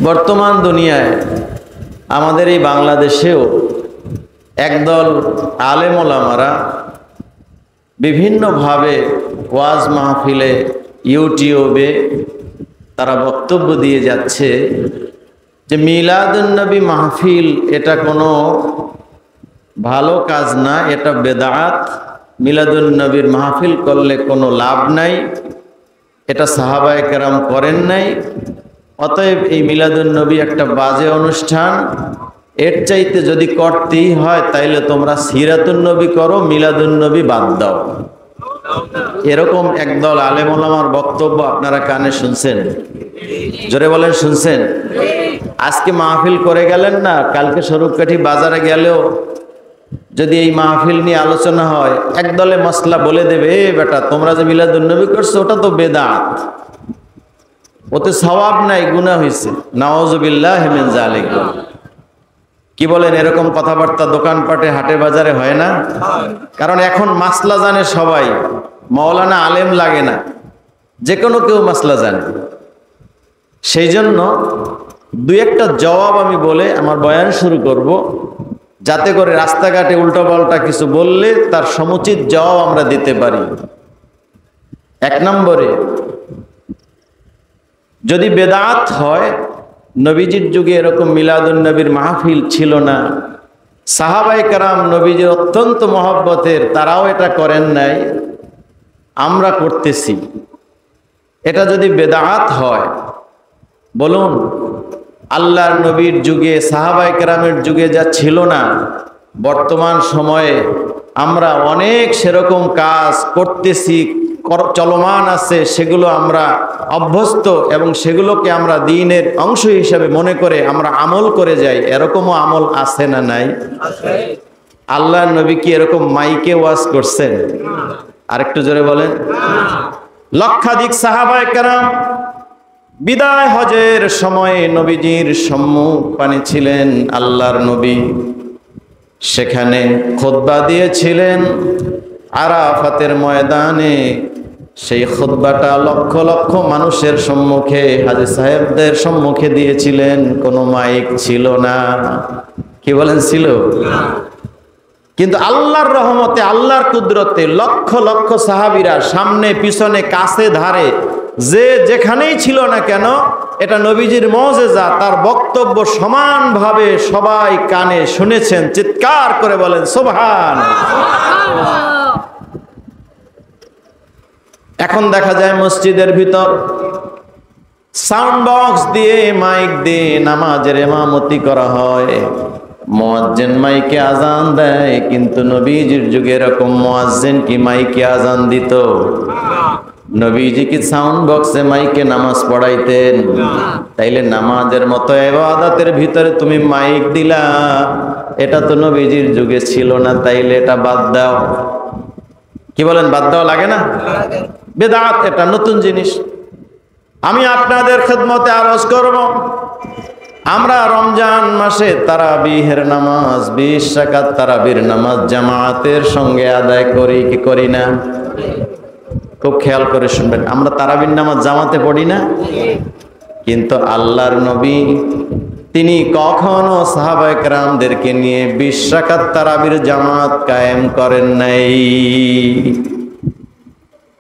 বর্তমান দুনিয়ায় আমাদের এই বাংলাদেশেও একদল আলেম ওলামারা বিভিন্নভাবে ওয়াজ মাহফিলে, ইউটিউবে তারা বক্তব্য দিয়ে যাচ্ছে যে মিলাদুন্নবী মাহফিল এটা কোনো ভালো কাজ না, এটা বেদাত। মিলাদুন্নবীর মাহফিল করলে কোনো লাভ নাই, এটা সাহাবায়ে কেরাম করেন নাই। অতএব এই মিলাদুন্নবী একটা বাজে অনুষ্ঠান, এর চাইতে যদি করতেই হয় তাইলে তোমরা সিরাতুন্নবী করো, মিলাদুন্নবী বাদ দাও। এরকম একদল আলেম ওলামার বক্তব্য আপনারা কানে শুনছেন? জোরে বলেন, শুনছেন? আজকে মাহফিল করে গেলেন না, কালকে স্বরূপকাঠি বাজারে গেলেও যদি এই মাহফিল নিয়ে আলোচনা হয়, একদলে মসলা বলে দেবে, এ বেটা তোমরা যে মিলাদুন্নবী করছো ওটা তো বেদাত, ওতে সওয়াব নাই, গুনাহ হয়েছে। নাউযুবিল্লাহি মিন যালিক। কি বলেন? এরকম কথাবার্তা দোকানপাটে, হাটে বাজারে হয় না? কারণ এখন মাসলা জানে সবাই, মাওলানা আলেম লাগে না, যে কোনো কেউ মাসলা জানে। সেই জন্য দুই একটা জবাব আমি বলে আমার বয়ান শুরু করব, যাতে করে রাস্তাঘাটে উল্টোপাল্টা কিছু বললে তার সমুচিত জবাব আমরা দিতে পারি। এক নম্বরে, যদি বেদাত হয়, নবীজির যুগে এরকম মিলাদুন্নবীর মাহফিল ছিল না, সাহাবায়ে কেরাম নবীজির অত্যন্ত মহব্বতের, তারাও এটা করেন নাই, আমরা করতেছি, এটা যদি বেদাত হয়, বলুন আল্লাহর নবীর যুগে, সাহাবায়ে কেরামের যুগে যা ছিল না, বর্তমান সময়ে আমরা অনেক সেরকম কাজ করতেছি, চলমান আছে, সেগুলো আমরা অভ্যস্ত এবং সেগুলোকে আমরা দ্বীনের অংশ হিসাবে মনে করে আমরা আমল করে যাই। এরকমও আমল আছে না নাই? আল্লাহর নবী কি এরকম মাইকে ওয়াজ করছেন? আরেকটু জোরে বলেন। লক্ষাধিক সাহাবায়ে কেরাম বিদায় হজের সময়ে নবীজির সম্মুখ পানে ছিলেন আল্লাহর নবী, সেখানে খুতবা দিয়েছিলেন আরাফাতের ময়দানে। সেই খুতবাটা লক্ষ লক্ষ মানুষের সম্মুখে, হাজী সাহেবদের সম্মুখে দিয়েছিলেন, কোনো মাইক ছিল না। কি বলেন? ছিল। কিন্তু আল্লাহর রহমতে, আল্লাহর কুদরতে লক্ষ লক্ষ সাহাবীরা সামনে পিছনে কাছে ধারে যে যেখানেই ছিল না কেন, এটা নবীজির মুজিজা, তার বক্তব্য সমানভাবে সবাই কানে শুনেছেন। চিৎকার করে বলেন সুবহানাল্লাহ। এখন দেখা যায় মসজিদের ভিতর সাউন্ড বক্স দিয়ে, মাইক দিয়ে নামাজের ইমামতি করা হয়, মুয়াজ্জিন মাইকে আজান দেয়। কিন্তু নবীজির যুগে এরকম মুয়াজ্জিন কি মাইকে আজান দিত? নবীজি কি সাউন্ড বক্সে মাইকে নামাজ পড়াইতেন? তাইলে নামাজের মতো ইবাদতের ভিতরে তুমি মাইক দিলা, এটা তো নবীজির যুগে ছিল না, তাইলে এটা বাদ দাও। কি বলেন? বাদ দেওয়া লাগে না? বেদাত এটা নতুন জিনিস। আমি আপনাদের খেদমতে আরজ করব, আমরা রমজান মাসে তারাবিহের নামাজ, 20 রাকাত তারাবির নামাজ জামাতের সঙ্গে আদায় করি কি করি না? খুব খেয়াল করে শুনবেন, আমরা তারাবির নামাজ জামাতে পড়ি না? কিন্তু আল্লাহর নবী তিনি কখনো সাহাবায়ে কেরামদেরকে নিয়ে 20 রাকাত তারাবির জামাত কায়েম করেন নাই।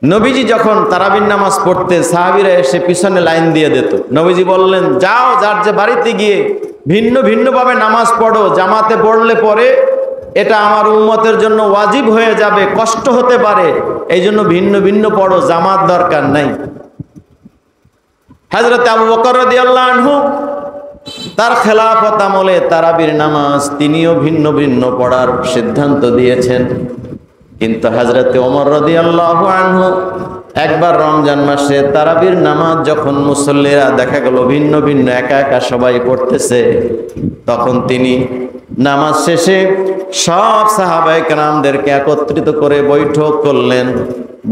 নবীজি যখন তারাবির নামাজ পড়তে, সাহাবীরা এসে পিছনে লাইন দিয়ে দিত। নবীজি বললেন, যাও যার যে বাড়িতে গিয়ে ভিন্ন ভিন্নভাবে নামাজ পড়ো, জামাতে পড়লে পরে এটা আমার উম্মতের জন্য ওয়াজিব হয়ে যাবে, কষ্ট হতে পারে, এই জন্য ভিন্ন ভিন্ন পড়ো, জামাত দরকার নাই। হযরত আবু বকর রাদিয়াল্লাহু আনহু তার খেলাফত আমলে তারাবির নামাজ তিনিও ভিন্ন ভিন্ন পড়ার সিদ্ধান্ত দিয়েছেন। কিন্তু হযরত ওমর রাদিয়াল্লাহু আনহু একবার রমজান মাসে তারাবির নামাজ যখন মুসল্লিরা দেখা গেল ভিন্ন ভিন্ন একা একা সবাই পড়তেছে, তখন তিনি নামাজ শেষে সব সাহাবায়ে কেরামদেরকে একত্রিত করে বৈঠক করলেন।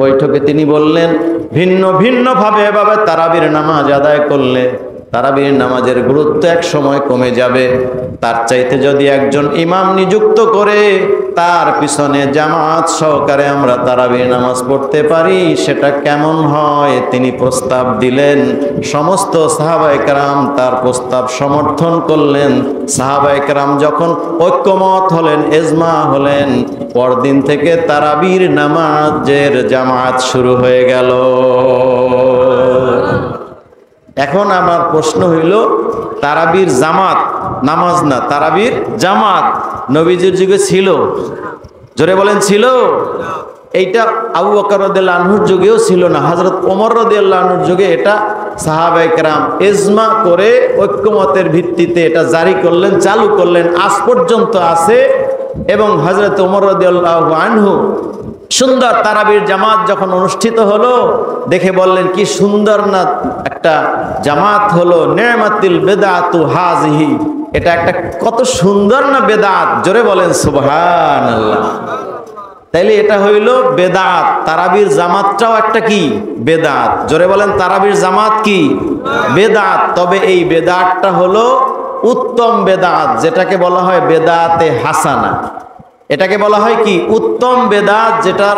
বৈঠকে তিনি বললেন, ভিন্ন ভিন্ন ভাবে এভাবে তারাবির নামাজ আদায় করলে তারাবির নামাজের গুরুত্ব এক সময় কমে যাবে। তার চাইতে যদি একজন ইমাম নিযুক্ত করে তার পিছনে জামাত সহকারে আমরা তারাবির নামাজ পড়তে পারি, সেটা কেমন হয় তিনি প্রস্তাব দিলেন। সমস্ত সাহাবায়ে কেরাম তার প্রস্তাব সমর্থন করলেন। সাহাবায়ে কেরাম যখন ঐক্যমত হলেন, ইজমা হলেন, পরদিন থেকে তারাবির নামাজের জামাত শুরু হয়ে গেল। এখন আমার প্রশ্ন হইল, তারাবির জামাত নামাজ না, তারাবির জামাত নবীজির যুগে ছিল? জোরে বলেন ছিল? এইটা আবু বকর রাদিয়াল্লাহু আনহুর যুগেও ছিল না, হযরত ওমর রাদিয়াল্লাহু আনহুর যুগে এটা সাহাবায়ে কেরাম ইজমা করে ঐক্যমতের ভিত্তিতে এটা জারি করলেন, চালু করলেন, আজ পর্যন্ত আছে। এবং হযরত ওমর রাদিয়াল্লাহু আনহু সুন্দর তারাবির জামাত যখন অনুষ্ঠিত হলো, দেখে বললেন কি সুন্দর না একটা জামাত হলো, নি'মাতিল বিদআতু হাযিহি, এটা একটা কত সুন্দর না বেদাত। জোরে বলেন সুবহানাল্লাহ। তাইলে এটা হইল বেদাত, তারাবির জামাতটাও একটা কি বেদাত। জোরে বলেন তারাবির জামাত কি বেদাত। তবে এই বেদাতটা হলো উত্তম বেদাত, যেটাকে বলা হয় বেদাতে হাসানা। এটাকে বলা হয় কি উত্তম বেদাত, যেটার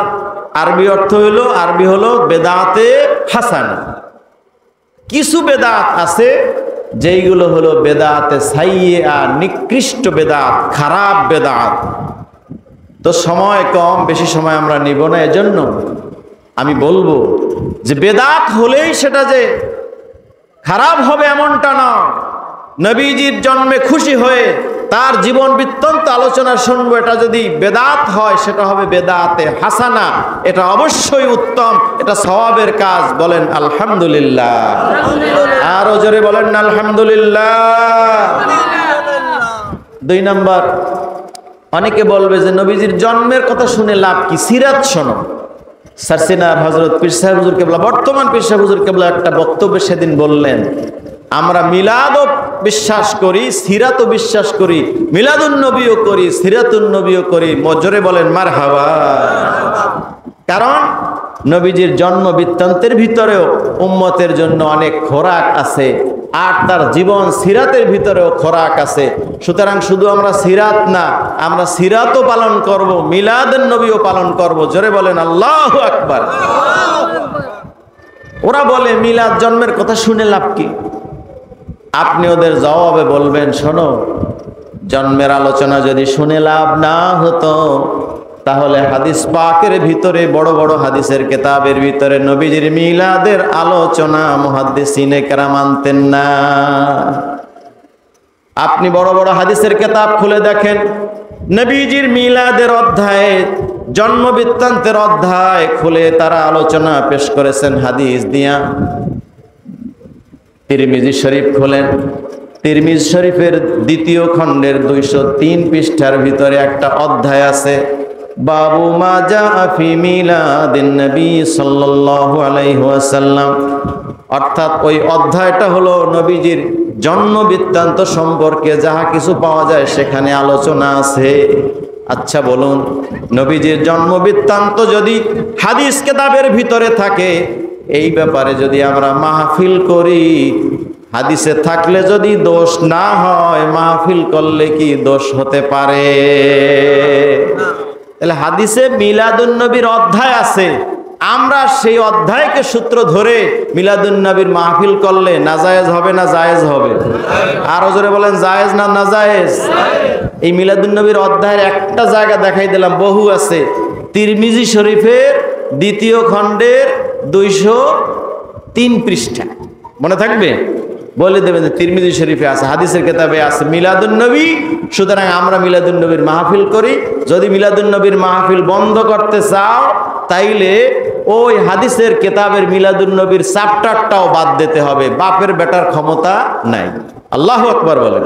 আরবি অর্থ হইলো, আরবি হলো বেদাতে হাসানা। কিছু বেদাত আছে যেইগুলো হলো বেদাতে সাইয়্যা, নিকৃষ্ট বেদাত, খারাপ বেদাত। তো সময় কম, বেশি সময় আমরা নিব না, এজন্য আমি বলবো যে বেদাত হলেই সেটা যে খারাপ হবে এমনটা না। নবীজির জন্মে খুশি হয়ে তার জীবন বৃত্তান্ত আলোচনা শুনবো, এটা যদি বেদাত হয় সেটা হবে বেদাতে হাসানা, এটা অবশ্যই উত্তম, এটা সওয়াবের কাজ। বলেন আলহামদুলিল্লাহ। আরো জোরে বলেন আলহামদুলিল্লাহ। 2 নাম্বার, অনেকে বলবে যে নবীজির জন্মের কথা শুনে লাভ কি, সিরাত শোনো। সারসিনার হযরত পীর সাহেব হুজুর কেবলা, বর্তমান পীর সাহেব হুজুর কেবলা একটা বক্তব্যে সেদিন বললেন, আমরা মিলাদও বিশ্বাস করি, সিরাতও বিশ্বাস করি, মিলাদুন নবীও করি, সিরাতুন নবীও করি। জোরে বলেন মারহাবা। কারণ নবীজির জন্ম বৃত্তান্তের ভিতরেও উম্মতের জন্য অনেক খোরাক আছে, আর তার জীবন সিরাতের ভিতরেও খোরাক আছে। সুতরাং শুধু আমরা সিরাত না, আমরা সিরাতও পালন করব, মিলাদুন নবীও পালন করব। জোরে বলেন আল্লাহু আকবার। ওরা বলে মিলাদ জন্মের কথা শুনে লাভ কি? আপনি ওদের জবাবে বলবেন, শোনো, জন্মের আলোচনা যদি শুনে লাভ না হতো, তাহলে হাদিস পাকের ভিতরে, বড় বড় হাদিসের কিতাবের ভিতরে নবীজির মিলাদের আলোচনা মুহাদ্দিসিনে কেরাম আনতেন না। আপনি বড় বড় হাদিসের কিতাব খুলে দেখেন, নবীজির মিলাদের অধ্যায়ে, জন্ম বৃত্তান্তের অধ্যায় খুলে তারা আলোচনা পেশ করেছেন হাদিস দিয়া। তিরমিজি শরীফ খোলেন, তিরমিজি শরীফের 2য় খণ্ডের 203 পৃষ্ঠার ভিতরে একটা অধ্যায় আছে, বাবু মা জাআ ফি মিলাদিন নবী সাল্লাল্লাহু আলাইহি ওয়াসাল্লাম। অর্থাৎ ওই অধ্যায়টা হলো নবীজির জন্ম বৃত্তান্ত সম্পর্কে যাহা কিছু পাওয়া যায় সেখানে আলোচনা আছে। আচ্ছা বলুন, নবীজির জন্ম বৃত্তান্ত যদি হাদিস কিতাবের ভিতরে থাকে, এই ব্যাপারে যদি আমরা মাহফিল করি, হাদিসে থাকলে যদি দোষ না হয়, মাহফিল করলে কি দোষ হতে পারে? তাহলে হাদিসে মিলাদুন নবীর অধ্যায় আছে, আমরা সেই অধ্যায়কে সূত্র ধরে মিলাদুন নবীর মাহফিল করলে নাজায়েজ হবে না জায়েজ হবে? আরো জোরে বলেন জায়েজ না নাজায়েজ? এই মিলাদুন নবীর অধ্যায়ের একটা জায়গা দেখাই দিলাম, বহু আছে। তিরমিজি শরীফের 2য় খণ্ডের 203 পৃষ্ঠা, মনে থাকবে? বলে দেবেন তিরমিজি শরীফে আছে, হাদিসের কিতাবে আছে মিলাদুন নবী। সুতরাং আমরা মিলাদুন নবীর মাহফিল করি। যদি মিলাদুন নবীর মাহফিল বন্ধ করতে চাও, তাইলে ওই হাদিসের কিতাবের মিলাদুন নবীর চ্যাপ্টারটাও বাদ দিতে হবে। বাপের বেটার ক্ষমতা নাই। আল্লাহু আকবার বলেন।